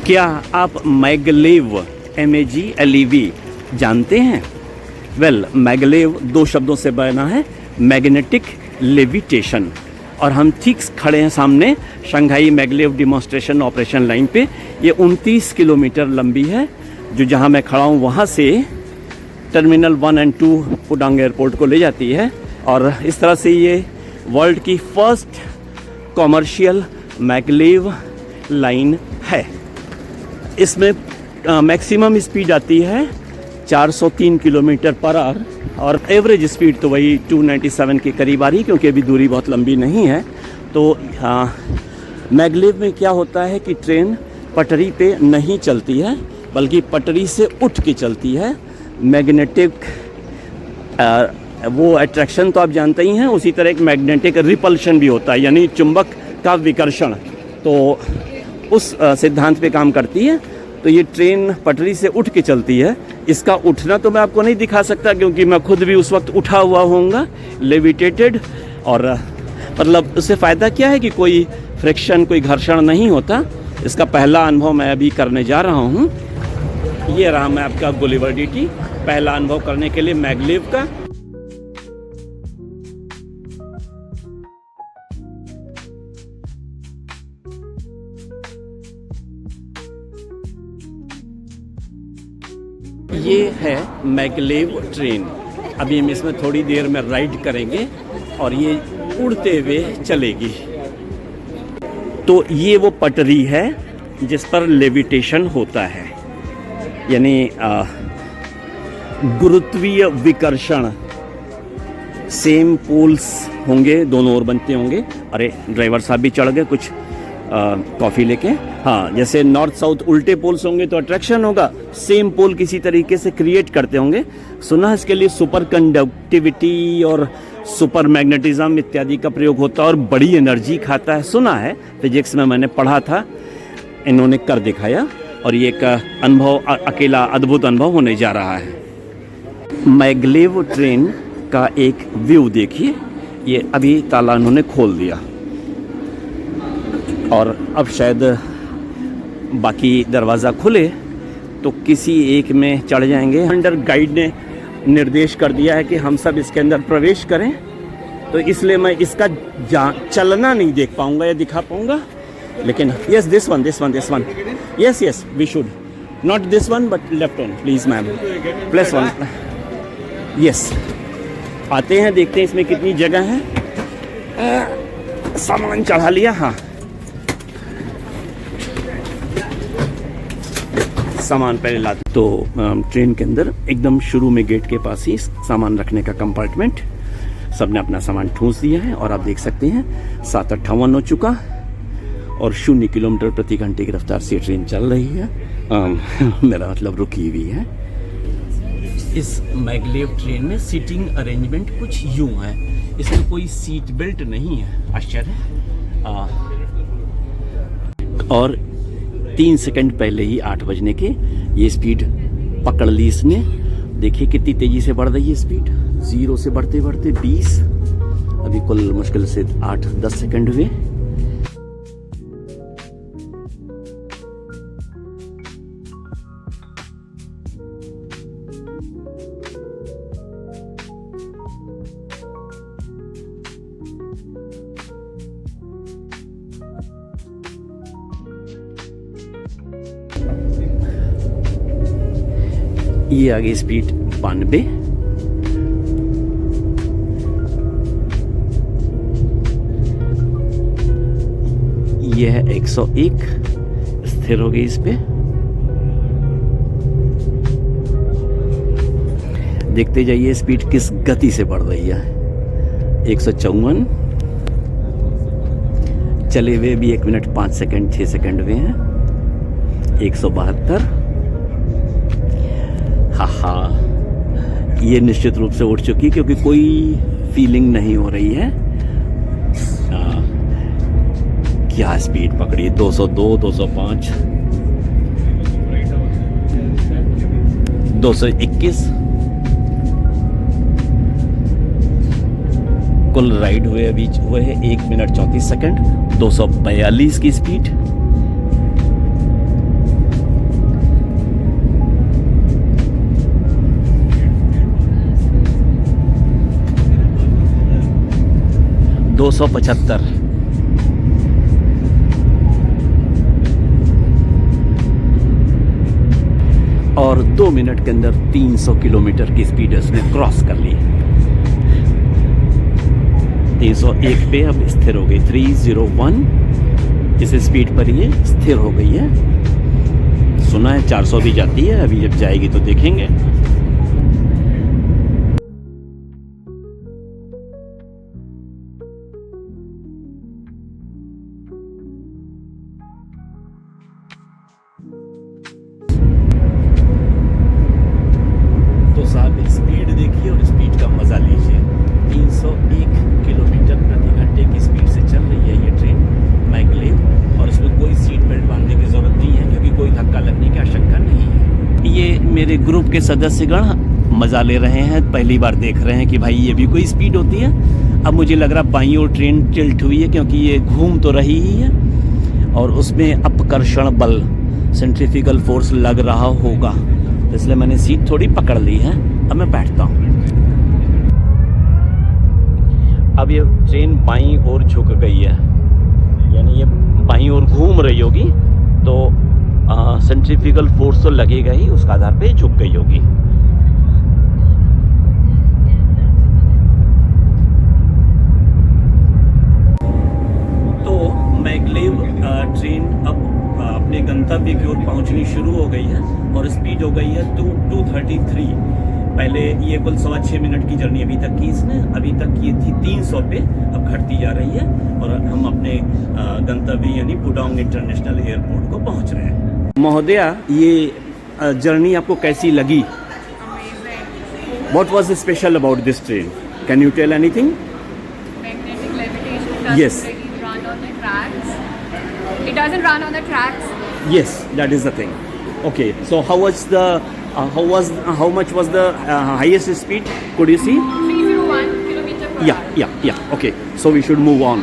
क्या आप maglev MEGLEV जानते हैं? वेल, मैगलेव दो शब्दों से बना है, मैग्नेटिक लेविटेशन। और हम ठीक खड़े हैं सामने Shanghai maglev demonstration operation line पे। ये 29 किलोमीटर लंबी है, जो जहाँ मैं खड़ा हूँ वहाँ से टर्मिनल 1 और 2 पुडांग एयरपोर्ट को ले जाती है। और इस तरह से ये वर्ल्ड की फर्स्ट कॉमर्शियल मैगलेव लाइन है। इसमें मैक्सिमम स्पीड आती है 403 किलोमीटर पर आवर और एवरेज स्पीड तो वही 297 के करीब आ रही, क्योंकि अभी दूरी बहुत लंबी नहीं है। तो मैगलेव में क्या होता है कि ट्रेन पटरी पे नहीं चलती है, बल्कि पटरी से उठ के चलती है। मैग्नेटिक वो अट्रैक्शन तो आप जानते ही हैं, उसी तरह एक मैग्नेटिक रिपल्शन भी होता है, यानी चुंबक का विकर्षण, तो उस सिद्धांत पे काम करती है। तो ये ट्रेन पटरी से उठ के चलती है। इसका उठना तो मैं आपको नहीं दिखा सकता, क्योंकि मैं खुद भी उस वक्त उठा हुआ होऊंगा, लेविटेटेड। और मतलब उससे फ़ायदा क्या है कि कोई फ्रिक्शन, कोई घर्षण नहीं होता। इसका पहला अनुभव मैं अभी करने जा रहा हूँ। ये रहा मैं आपका गुलिवर DT, पहला अनुभव करने के लिए मैगलेव का। ये है मैगलेव ट्रेन। अभी हम इसमें थोड़ी देर में राइड करेंगे और ये उड़ते हुए चलेगी। तो ये वो पटरी है जिस पर लेविटेशन होता है, यानी गुरुत्वीय विकर्षण। सेम पोल्स होंगे, दोनों ओर बनते होंगे। अरे ड्राइवर साहब भी चढ़ गए कुछ कॉफ़ी लेके। हाँ, जैसे नॉर्थ साउथ उल्टे पोल्स होंगे तो अट्रैक्शन होगा, सेम पोल किसी तरीके से क्रिएट करते होंगे। सुना है इसके लिए सुपर कंडक्टिविटी और सुपर मैग्नेटिज्म इत्यादि का प्रयोग होता है और बड़ी एनर्जी खाता है, सुना है। फिजिक्स में मैंने पढ़ा था, इन्होंने कर दिखाया। और ये एक अनुभव, अकेला अद्भुत अनुभव होने जा रहा है। मैगलेव ट्रेन का एक व्यू देखिए। ये अभी ताला इन्होंने खोल दिया और अब शायद बाकी दरवाज़ा खुले तो किसी एक में चढ़ जाएंगे। अंडर गाइड ने निर्देश कर दिया है कि हम सब इसके अंदर प्रवेश करें, तो इसलिए मैं इसका चलना नहीं देख पाऊंगा या दिखा पाऊंगा। लेकिन yes, this one yes we should not this one but left one please ma'am, +1 yes. आते हैं, देखते हैं इसमें कितनी जगह है। सामान चढ़ा लिया। हाँ, सामान पहले लाते। तो ट्रेन के अंदर एकदम शुरू में गेट के पास ही सामान रखने का कंपार्टमेंट, सबने अपना सामान ठूंस दिया है। और आप देख सकते हैं 7:58 हो चुका और 0 किलोमीटर प्रति घंटे की रफ्तार से ट्रेन चल रही है। मेरा मतलब रुकी हुई है। इस मैगलेव ट्रेन में सीटिंग अरेंजमेंट कुछ यूं है, इसमें कोई सीट बेल्ट नहीं है, आश्चर्य। और 3 सेकंड पहले ही 8 बजने के ये स्पीड पकड़ ली इसने। देखिए कितनी तेज़ी से बढ़ रही है स्पीड, 0 से बढ़ते बढ़ते 20। अभी कुल मुश्किल से 8-10 सेकंड हुए। ये आगे स्पीड 92। ये है 101, स्थिर हो गई इस पे। देखते जाइए स्पीड किस गति से बढ़ रही है। 154 चले हुए भी 1 मिनट 5 सेकंड 6 सेकंड हुए हैं। 172। हाँ, ये निश्चित रूप से उठ चुकी, क्योंकि कोई फीलिंग नहीं हो रही है। क्या स्पीड पकड़ी, 202, 205, 221। कुल राइड हुए अभी हुए हैं 1 मिनट 34 सेकंड, 242 की स्पीड। 275। और 2 मिनट के अंदर 300 किलोमीटर की स्पीड उसने क्रॉस कर ली। 301 पे अब स्थिर हो गई। 301 इस स्पीड पर ये स्थिर हो गई है। सुना है 400 भी जाती है, अभी जब जाएगी तो देखेंगे। तो साहब स्पीड देखिए और स्पीड का मजा लीजिए। 301 किलोमीटर प्रति घंटे की स्पीड से चल रही है ये ट्रेन मैगलेव, और इसमें कोई सीट बेल्ट बांधने की जरूरत नहीं है क्योंकि कोई धक्का लगने की आशंका नहीं है। ये मेरे ग्रुप के सदस्यगण मजा ले रहे हैं, पहली बार देख रहे हैं कि भाई ये भी कोई स्पीड होती है। अब मुझे लग रहा बाईं ओर ट्रेन टिल्ट हुई है क्योंकि ये घूम तो रही ही है और उसमें अपकर्षण बल सेंट्रीफ्यूगल फोर्स लग रहा होगा, इसलिए मैंने सीट थोड़ी पकड़ ली है। अब मैं बैठता हूँ। अब ये ट्रेन बाईं ओर झुक गई है, यानी ये बाईं ओर घूम रही होगी, तो सेंट्रीफ्यूगल फोर्स तो लगेगा ही, उसका आधार पे झुक गई होगी। तो मैगलेव ट्रेन अब अपने गंतव्य की ओर पहुंचनी शुरू हो गई है और स्पीड हो गई है 233। पहले ये कुल 6.25 मिनट की जर्नी अभी तक की इसने, अभी तक ये थी 300 पे, अब घटती जा रही है और हम अपने गंतव्य यानी पुडोंग इंटरनेशनल एयरपोर्ट को पहुंच रहे हैं। महोदया, ये जर्नी आपको कैसी लगी? What was special about this train? Can you tell anything? Magnetic levitation doesn't Yes. really run on the tracks. It doesn't run on the tracks. Yes, that is the thing. Okay, so how much was the highest speed? Could you see? 301 kilometer per hour. Yeah. Okay. So we should move on.